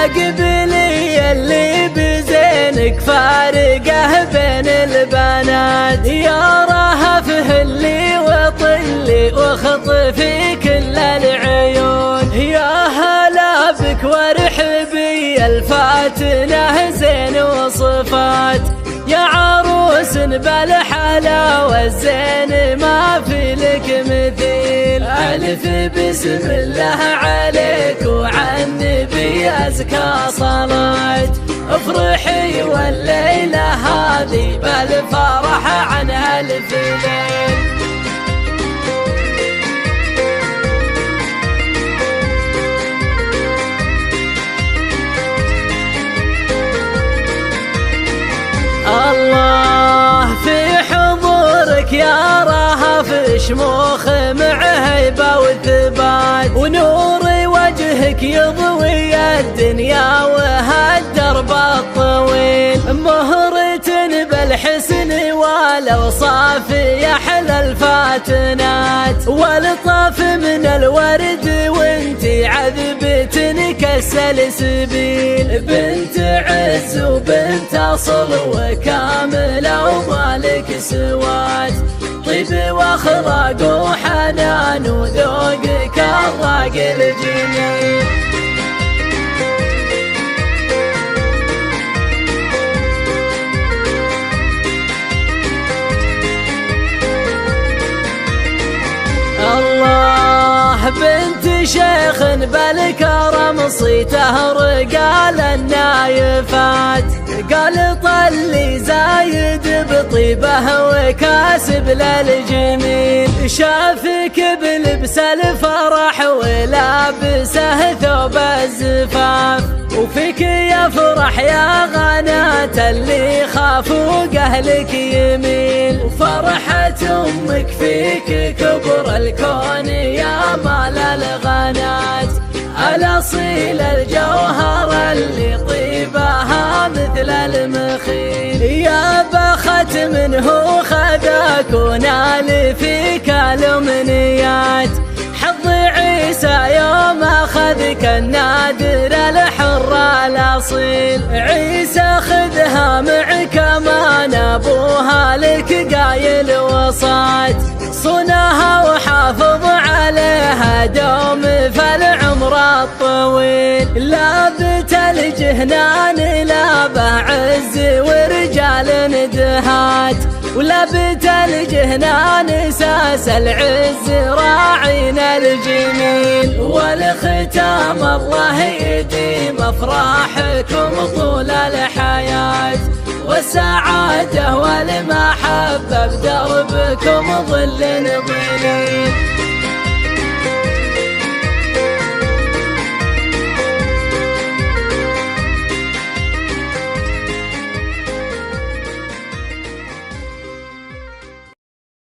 قبلي اللي بزينك فارقه بين البنات، يا رهفه اللي وطلي واخطفي كل العيون، يا هلا بك وارحبي الفاتنه زين وصفات، يا عروس بالحلاوة الزين ما في لك مثيل. ألف بسم الله عليك وعلى النبي أزكى صلاة، افرحي والليلة هذه بالفرح عن ألف ليل. الله في حضورك يا رهف شموخ مع هيبة وثبات، ونور وجهك يضوي الدنيا وهالدرب الطويل، مهرة بالحسن والاوصاف يحلى الفاتنات، والطاف من الورد وانتي عذبة كالسلسبيل، بنت عز وبنت اصل وكامله ومالك سواد، طيب واخلاق وحنان وذوقك الراق الجميل. الله بنت شيخ بالكرم صيته رجال النايفات، قال طلي زايد بطيبه وكاسب للجميل، شافك بلبس الفرح ولابسه ثوب الزفاف، وفيك يفرح يا غنات اللي خافوا اهلك يميل، وفرحة امك فيك كبر الكون يا مال الغنات، الاصيل الجوهر اللي طيبها مثل المخيل، يا بخت منه خذاك ونال فيك الامنيات، حظ عيسى يوم اخذك النادر الحر الاصيل، عيسى خذها معك امان ابوها لك قايل وصات، صنها وحافظ عليها دوم فالعمر الطويل، لابت الجهنان لابه عز ورجال ندهات، ولابت الجهنان ساس العز راعين الجميل، والختام الله يديم افراحكم طول الحياة، والسعادة والمحبة بدربكم ظل ظليل.